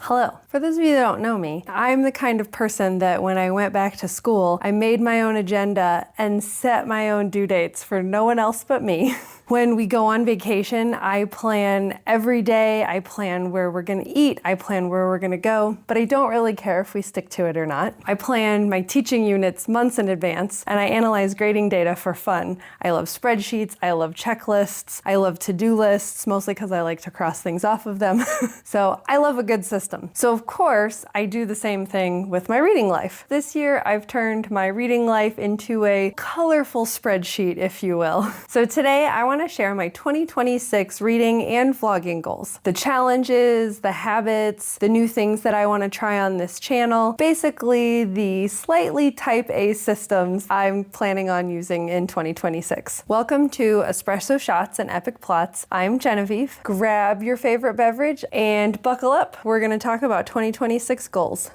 Hello. For those of you that don't know me, I'm the kind of person that when I went back to school, I made my own agenda and set my own due dates for no one else but me. When we go on vacation, I plan every day, I plan where we're gonna eat, I plan where we're gonna go, but I don't really care if we stick to it or not. I plan my teaching units months in advance, and I analyze grading data for fun. I love spreadsheets, I love checklists, I love to-do lists, mostly because I like to cross things off of them. So I love a good system. So of course, I do the same thing with my reading life. This year, I've turned my reading life into a colorful spreadsheet, if you will. So today, I want to share my 2026 reading and vlogging goals. The challenges, the habits, the new things that I want to try on this channel. Basically, the slightly type A systems I'm planning on using in 2026. Welcome to Espresso Shots and Epic Plots. I'm Genevieve. Grab your favorite beverage and buckle up. We're going to talk about 2026 goals.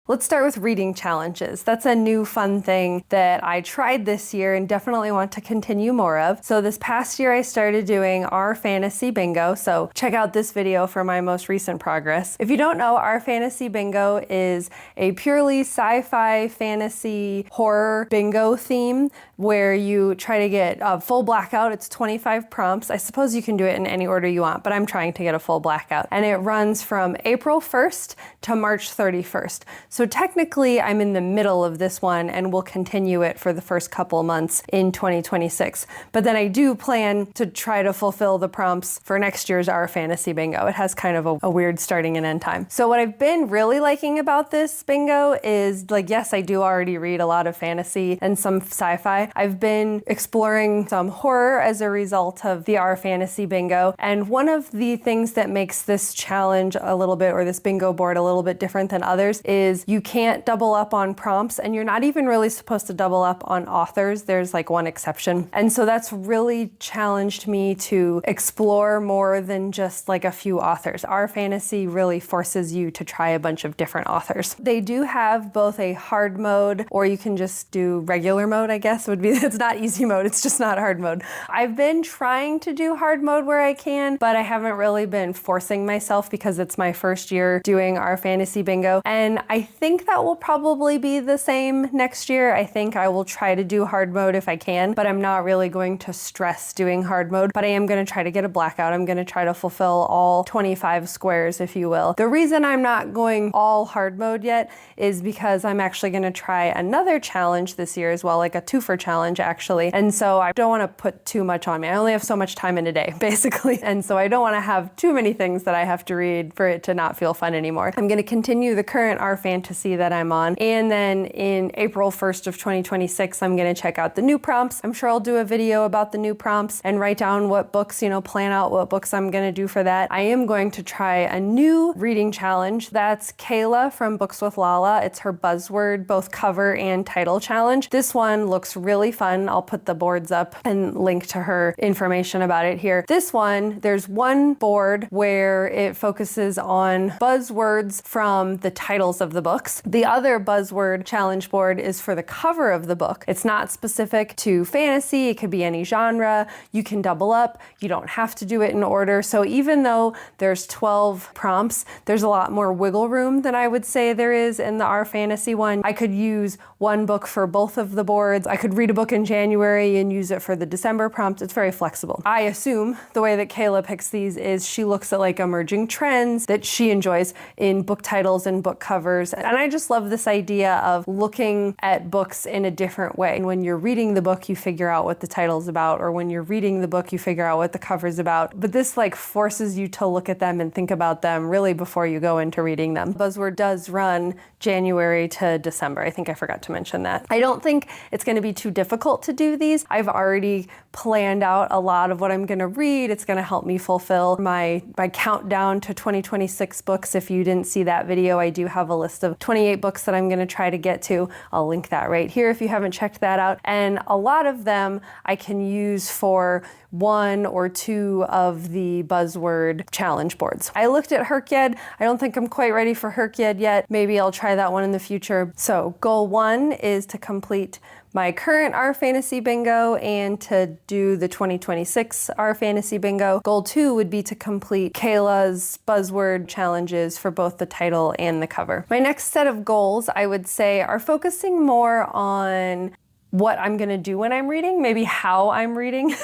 Let's start with reading challenges. That's a new fun thing that I tried this year and definitely want to continue more of. So this past year I started doing our fantasy bingo. So check out this video for my most recent progress. If you don't know, our fantasy bingo is a purely sci-fi, fantasy, horror bingo theme where you try to get a full blackout. It's 25 prompts. I suppose you can do it in any order you want, but I'm trying to get a full blackout. And it runs from April 1st to March 31st. So technically, I'm in the middle of this one and will continue it for the first couple months in 2026. But then I do plan to try to fulfill the prompts for next year's Our Fantasy Bingo. It has kind of a weird starting and end time. So what I've been really liking about this bingo is, like, yes, I do already read a lot of fantasy and some sci-fi. I've been exploring some horror as a result of the Our Fantasy Bingo. And one of the things that makes this challenge a little bit, or this bingo board a little bit different than others, is you can't double up on prompts, and you're not even really supposed to double up on authors. There's like one exception. And so that's really challenged me to explore more than just like a few authors. Our Fantasy really forces you to try a bunch of different authors. They do have both a hard mode, or you can just do regular mode, I guess would be, it's not easy mode, it's just not hard mode. I've been trying to do hard mode where I can, but I haven't really been forcing myself because it's my first year doing Our Fantasy Bingo. And I think that will probably be the same next year. I think I will try to do hard mode if I can, but I'm not really going to stress doing hard mode, but I am going to try to get a blackout. I'm going to try to fulfill all 25 squares, if you will. The reason I'm not going all hard mode yet is because I'm actually going to try another challenge this year as well, like a twofer challenge actually. And so I don't want to put too much on me. I only have so much time in a day, basically. And so I don't want to have too many things that I have to read for it to not feel fun anymore. I'm going to continue the current Our Fantasy that I'm on. And then in April 1st of 2026, I'm going to check out the new prompts. I'm sure I'll do a video about the new prompts and write down what books, plan out what books I'm going to do for that. I am going to try a new reading challenge. That's Kayla from Books with Lala. It's her buzzword, both cover and title challenge. This one looks really fun. I'll put the boards up and link to her information about it here. This one, there's one board where it focuses on buzzwords from the titles of the books. The other buzzword challenge board is for the cover of the book. It's not specific to fantasy. It could be any genre. You can double up. You don't have to do it in order. So even though there's 12 prompts, there's a lot more wiggle room than I would say there is in the Our Fantasy one. I could use one book for both of the boards. I could read a book in January and use it for the December prompt. It's very flexible. I assume the way that Kayla picks these is she looks at like emerging trends that she enjoys in book titles and book covers. And I just love this idea of looking at books in a different way. And when you're reading the book, you figure out what the title's about, or when you're reading the book, you figure out what the cover's about. But this like forces you to look at them and think about them really before you go into reading them. Buzzword does run January to December. I think I forgot to mention that. I don't think it's going to be too difficult to do these. I've already planned out a lot of what I'm going to read. It's going to help me fulfill my countdown to 2026 books. If you didn't see that video, I do have a list of of 28 books that I'm going to try to get to. I'll link that right here if you haven't checked that out. And a lot of them I can use for 1 or 2 of the buzzword challenge boards. I looked at Herkyed. I don't think I'm quite ready for Herkyed yet. Maybe I'll try that one in the future. So goal 1 is to complete my current Our Fantasy Bingo and to do the 2026 Our Fantasy Bingo. Goal 2 would be to complete Kayla's buzzword challenges for both the title and the cover. My next set of goals, I would say, are focusing more on what I'm gonna do when I'm reading, maybe how I'm reading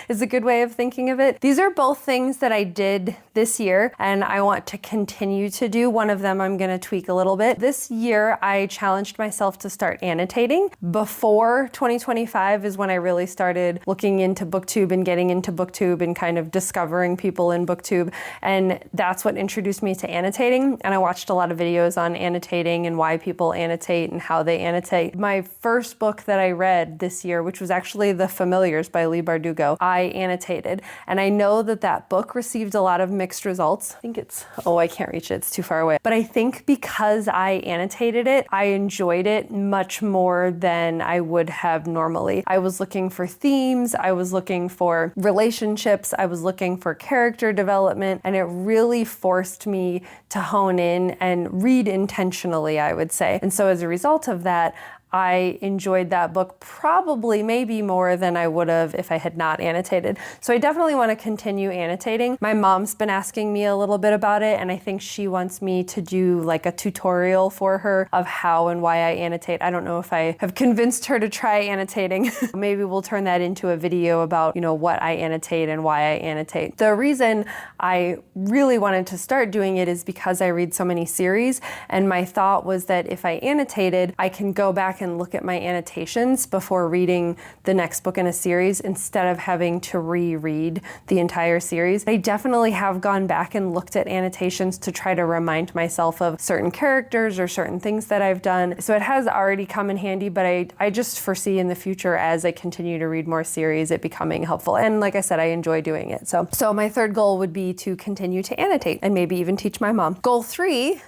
is a good way of thinking of it. These are both things that I did this year and I want to continue to do. One of them I'm gonna tweak a little bit. This year I challenged myself to start annotating. Before 2025 is when I really started looking into BookTube and getting into BookTube and kind of discovering people in BookTube. And that's what introduced me to annotating. And I watched a lot of videos on annotating and why people annotate and how they annotate. My first book that I read this year, which was actually The Familiars by Leigh Bardugo, I annotated. And I know that that book received a lot of mixed results. I think it's, oh, I can't reach it, it's too far away. But I think because I annotated it, I enjoyed it much more than I would have normally. I was looking for themes, I was looking for relationships, I was looking for character development, and it really forced me to hone in and read intentionally, I would say. And so as a result of that, I enjoyed that book probably maybe more than I would have if I had not annotated. So I definitely want to continue annotating. My mom's been asking me a little bit about it, and I think she wants me to do like a tutorial for her of how and why I annotate. I don't know if I have convinced her to try annotating. Maybe we'll turn that into a video about, you know, what I annotate and why I annotate. The reason I really wanted to start doing it is because I read so many series, and my thought was that if I annotated, I can go back and look at my annotations before reading the next book in a series instead of having to reread the entire series. I definitely have gone back and looked at annotations to try to remind myself of certain characters or certain things that I've done. So it has already come in handy, but I just foresee in the future as I continue to read more series, it becoming helpful. And like I said, I enjoy doing it. So my third goal would be to continue to annotate and maybe even teach my mom. Goal 3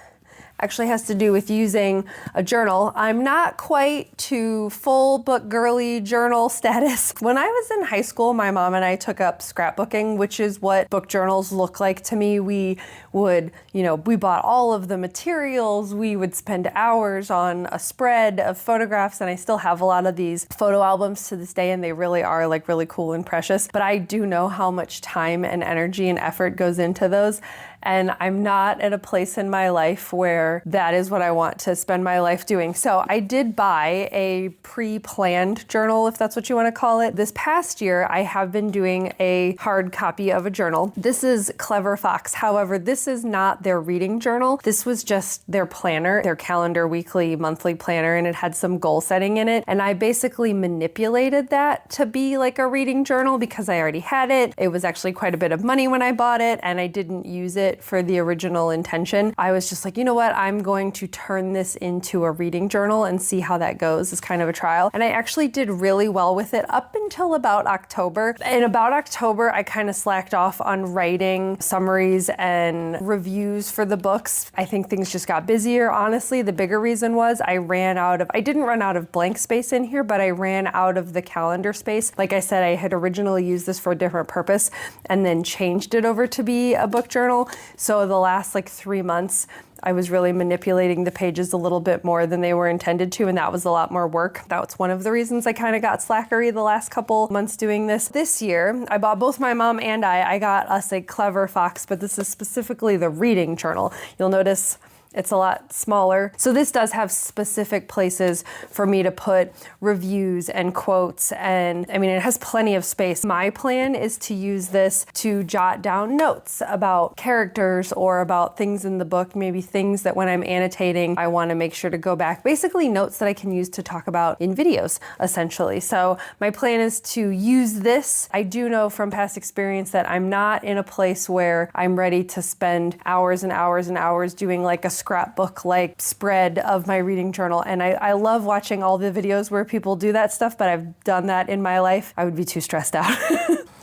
actually has to do with using a journal. I'm not quite to full book girly journal status. When I was in high school, my mom and I took up scrapbooking, which is what book journals look like to me. We would, we bought all of the materials. We would spend hours on a spread of photographs, and I still have a lot of these photo albums to this day, and they really are like really cool and precious. But I do know how much time and energy and effort goes into those. And I'm not at a place in my life where that is what I want to spend my life doing. So I did buy a pre-planned journal, if that's what you want to call it. This past year, I have been doing a hard copy of a journal. This is Clever Fox. However, this is not their reading journal. This was just their planner, their calendar, weekly, monthly planner, and it had some goal setting in it. And I basically manipulated that to be like a reading journal because I already had it. It was actually quite a bit of money when I bought it, and I didn't use it for the original intention. I was just like, you know what? I'm going to turn this into a reading journal and see how that goes as kind of a trial. And I actually did really well with it up until about October. In about October, I kind of slacked off on writing summaries and reviews for the books. I think things just got busier. Honestly, the bigger reason was I didn't run out of blank space in here, but I ran out of the calendar space. Like I said, I had originally used this for a different purpose and then changed it over to be a book journal. So the last 3 months, I was really manipulating the pages a little bit more than they were intended to, and that was a lot more work. That's one of the reasons I kind of got slackery the last couple months doing this. This year, I bought both my mom and I got us a Clever Fox, but this is specifically the reading journal. You'll notice it's a lot smaller. So this does have specific places for me to put reviews and quotes, and it has plenty of space. My plan is to use this to jot down notes about characters or about things in the book, maybe things that when I'm annotating, I want to make sure to go back. Basically notes that I can use to talk about in videos, essentially. So my plan is to use this. I do know from past experience that I'm not in a place where I'm ready to spend hours and hours and hours doing like a scrapbook-like spread of my reading journal. And I love watching all the videos where people do that stuff, but I've done that in my life. I would be too stressed out.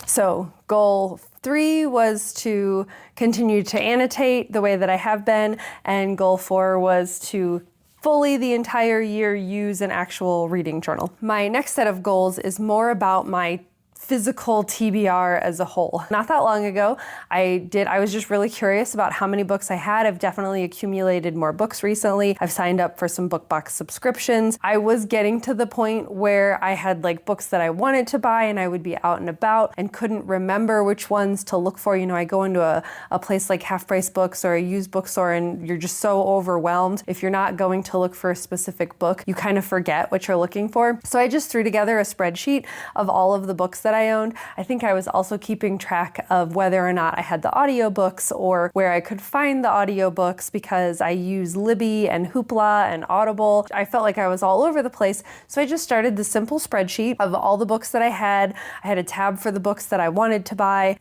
So goal 3 was to continue to annotate the way that I have been, and goal 4 was to fully the entire year use an actual reading journal. My next set of goals is more about my physical TBR as a whole. Not that long ago, I was just really curious about how many books I had. I've definitely accumulated more books recently. I've signed up for some BookBox subscriptions. I was getting to the point where I had like books that I wanted to buy and I would be out and about and couldn't remember which ones to look for. You know, I go into a place like Half Price Books or a used bookstore and you're just so overwhelmed. If you're not going to look for a specific book, you kind of forget what you're looking for. So I just threw together a spreadsheet of all of the books that I owned. I think I was also keeping track of whether or not I had the audiobooks or where I could find the audiobooks because I use Libby and Hoopla and Audible. I felt like I was all over the place. So I just started the simple spreadsheet of all the books that I had. I had a tab for the books that I wanted to buy,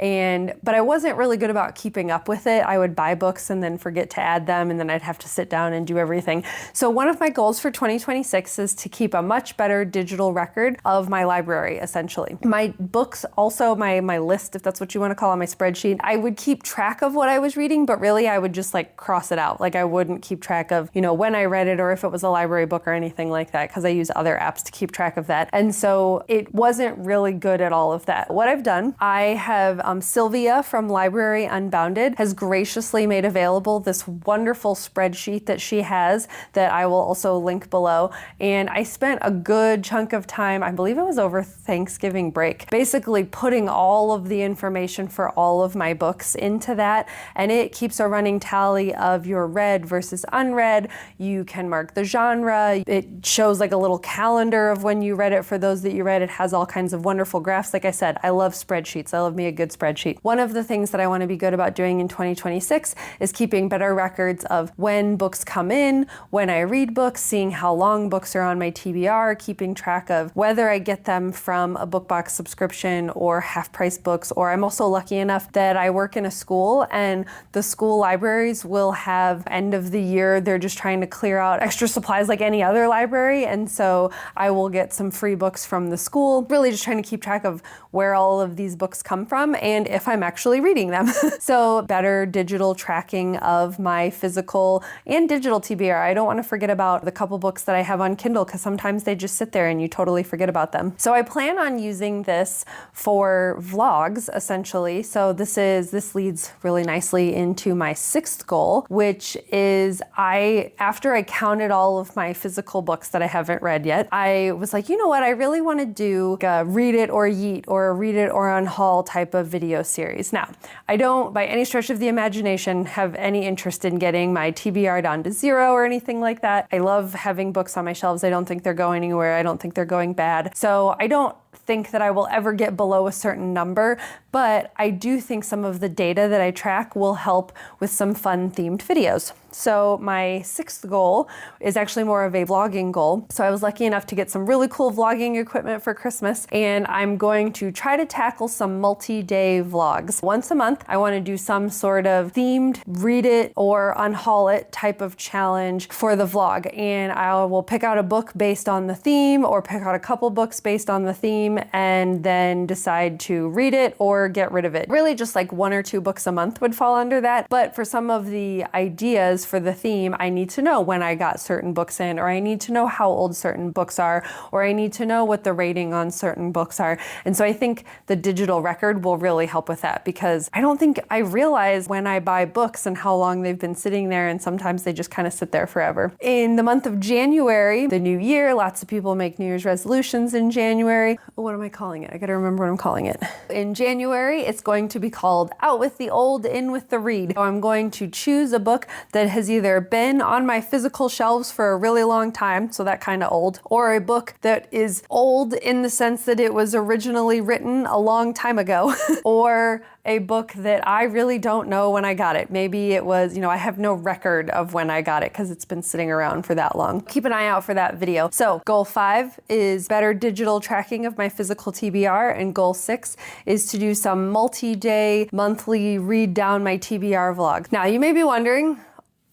but I wasn't really good about keeping up with it. I would buy books and then forget to add them, and then I'd have to sit down and do everything. So one of my goals for 2026 is to keep a much better digital record of my library, essentially. My books, also my list, if that's what you want to call it, my spreadsheet, I would keep track of what I was reading, but really I would just like cross it out. Like I wouldn't keep track of, you know, when I read it or if it was a library book or anything like that, because I use other apps to keep track of that. And so it wasn't really good at all of that. What I've done, I have Sylvia from Library Unbounded has graciously made available this wonderful spreadsheet that she has that I will also link below. And I spent a good chunk of time, I believe it was over Thanksgiving break, basically putting all of the information for all of my books into that, and it keeps a running tally of your read versus unread. You can mark the genre. It shows like a little calendar of when you read it for those that you read. It has all kinds of wonderful graphs. Like I said, I love spreadsheets. I love me a good spreadsheet. One of the things that I want to be good about doing in 2026 is keeping better records of when books come in, when I read books, seeing how long books are on my TBR, keeping track of whether I get them from a BookBox subscription or Half Price Books, or I'm also lucky enough that I work in a school and the school libraries will have end of the year, they're just trying to clear out extra supplies like any other library, and so I will get some free books from the school, really just trying to keep track of where all of these books come from and if I'm actually reading them. So better digital tracking of my physical and digital TBR. I don't want to forget about the couple books that I have on Kindle because sometimes they just sit there and you totally forget about them. So I plan on using this for vlogs, essentially. So this leads really nicely into my sixth goal, which is after I counted all of my physical books that I haven't read yet, I was like, you know what, I really want to do a read it or yeet or a read it or unhaul type of video series. Now, I don't by any stretch of the imagination have any interest in getting my TBR down to 0 or anything like that. I love having books on my shelves. I don't think they're going anywhere. I don't think they're going bad. So I don't think that I will ever get below a certain number, but I do think some of the data that I track will help with some fun themed videos. So my sixth goal is actually more of a vlogging goal. So I was lucky enough to get some really cool vlogging equipment for Christmas, and I'm going to try to tackle some multi-day vlogs. Once a month, I want to do some sort of themed read it or unhaul it type of challenge for the vlog. And I will pick out a book based on the theme or pick out a couple books based on the theme and then decide to read it or get rid of it. Really just like 1 or 2 books a month would fall under that. But for some of the ideas for the theme, I need to know when I got certain books in, or I need to know how old certain books are, or I need to know what the rating on certain books are. And so I think the digital record will really help with that, because I don't think I realize when I buy books and how long they've been sitting there, and sometimes they just kind of sit there forever. In the month of January, the new year, lots of people make New Year's resolutions in January. What am I calling it? I gotta remember what I'm calling it. In January, it's going to be called Out with the Old, In with the Read. So I'm going to choose a book that has either been on my physical shelves for a really long time, so that kind of old, or a book that is old in the sense that it was originally written a long time ago, or a book that I really don't know when I got it. Maybe it was, I have no record of when I got it because it's been sitting around for that long. Keep an eye out for that video. So goal 5 is better digital tracking of my physical TBR, and goal 6 is to do some multi-day, monthly read down my TBR vlogs. Now you may be wondering,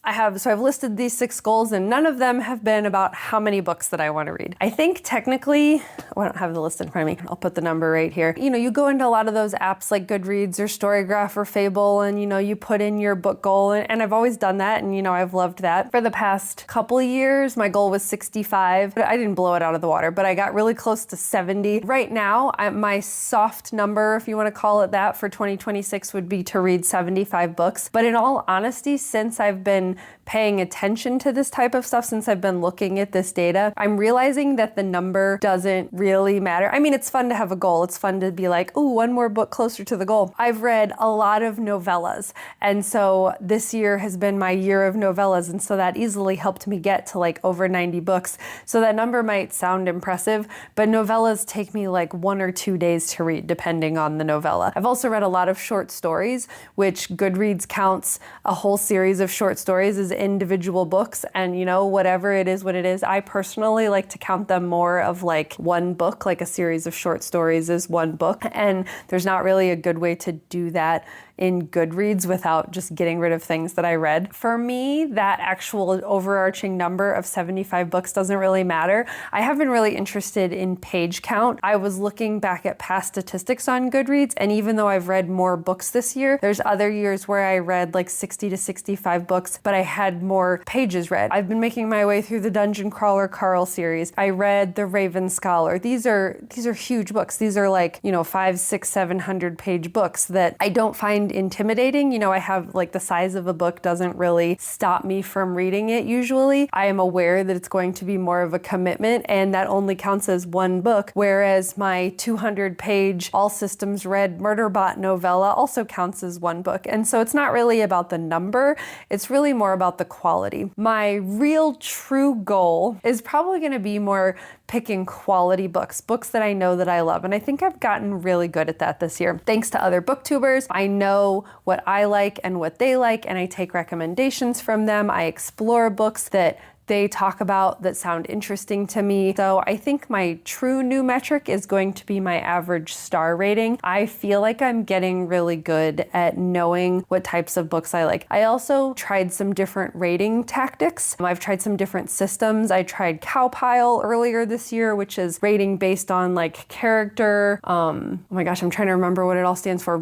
I've listed these 6 goals, and none of them have been about how many books that I want to read. I think technically, I don't have the list in front of me. I'll put the number right here. You go into a lot of those apps like Goodreads or Storygraph or Fable, and you put in your book goal, and I've always done that, and I've loved that. For the past couple of years, my goal was 65. I didn't blow it out of the water, but I got really close to 70. Right now, my soft number, if you want to call it that, for 2026 would be to read 75 books. But in all honesty, since I've been paying attention to this type of stuff, since I've been looking at this data, I'm realizing that the number doesn't really matter. I mean, it's fun to have a goal. It's fun to be like, ooh, one more book closer to the goal. I've read a lot of novellas, and so this year has been my year of novellas, and so that easily helped me get to like over 90 books. So that number might sound impressive, but novellas take me like 1 or 2 days to read, depending on the novella. I've also read a lot of short stories, which Goodreads counts a whole series of short stories as individual books, and whatever it is what it is. I personally like to count them more of like one book, like a series of short stories is one book, and there's not really a good way to do that in Goodreads without just getting rid of things that I read. For me, that actual overarching number of 75 books doesn't really matter. I have been really interested in page count. I was looking back at past statistics on Goodreads, and even though I've read more books this year, there's other years where I read like 60 to 65 books, but I had more pages read. I've been making my way through the Dungeon Crawler Carl series. I read The Raven Scholar. These are huge books. These are like, 500, 600, 700 page books that I don't find intimidating. I have like the size of a book doesn't really stop me from reading it usually. I am aware that it's going to be more of a commitment, and that only counts as one book, whereas my 200 page all systems read Murderbot novella also counts as one book. And so it's not really about the number, it's really more about the quality. My real true goal is probably going to be more picking quality books that I know that I love. And I think I've gotten really good at that this year. Thanks to other booktubers, I know what I like and what they like, and I take recommendations from them. I explore books that they talk about that sound interesting to me. So I think my true new metric is going to be my average star rating. I feel like I'm getting really good at knowing what types of books I like. I also tried some different rating tactics. I've tried some different systems. I tried Cowpile earlier this year, which is rating based on like character. Oh my gosh, I'm trying to remember what it all stands for.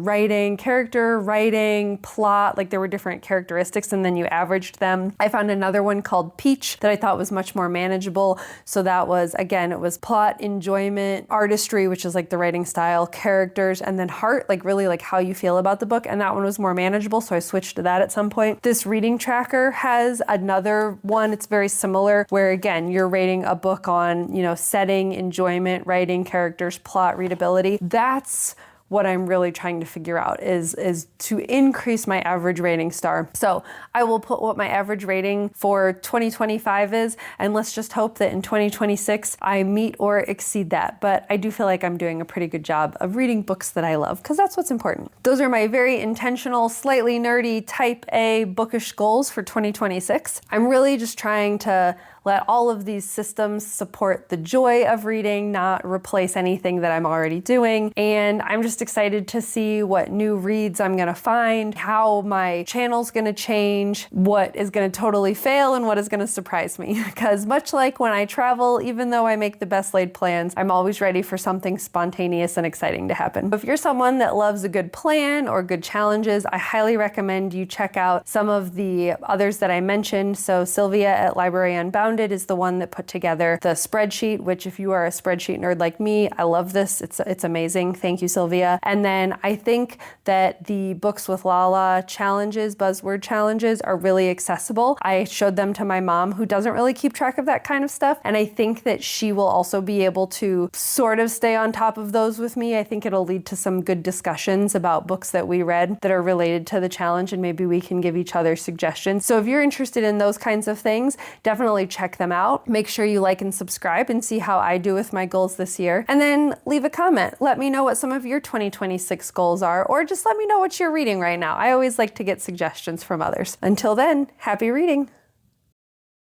Character, writing, plot, like there were different characteristics and then you averaged them. I found another one called Peach that I thought was much more manageable. So that was, again, it was plot, enjoyment, artistry, which is like the writing style, characters, and then heart, like really like how you feel about the book. And that one was more manageable. So I switched to that at some point. This reading tracker has another one. It's very similar where again, you're rating a book on, setting, enjoyment, writing, characters, plot, readability. That's what I'm really trying to figure out is to increase my average rating star. So I will put what my average rating for 2025 is, and let's just hope that in 2026 I meet or exceed that. But I do feel like I'm doing a pretty good job of reading books that I love, because that's what's important. Those are my very intentional, slightly nerdy type A bookish goals for 2026. I'm really just trying to let all of these systems support the joy of reading, not replace anything that I'm already doing. And I'm just excited to see what new reads I'm gonna find, how my channel's gonna change, what is gonna totally fail, and what is gonna surprise me. Because much like when I travel, even though I make the best laid plans, I'm always ready for something spontaneous and exciting to happen. If you're someone that loves a good plan or good challenges, I highly recommend you check out some of the others that I mentioned. So Sylvia at Library Unbounded is the one that put together the spreadsheet, which if you are a spreadsheet nerd like me, I love this. It's amazing. Thank you, Sylvia. And then I think that the Books with Lala challenges, buzzword challenges, are really accessible. I showed them to my mom, who doesn't really keep track of that kind of stuff. And I think that she will also be able to sort of stay on top of those with me. I think it'll lead to some good discussions about books that we read that are related to the challenge, and maybe we can give each other suggestions. So if you're interested in those kinds of things, definitely check them out. Make sure you like and subscribe and see how I do with my goals this year. And then leave a comment. Let me know what some of your 2026 goals are, or just let me know what you're reading right now. I always like to get suggestions from others. Until then, happy reading.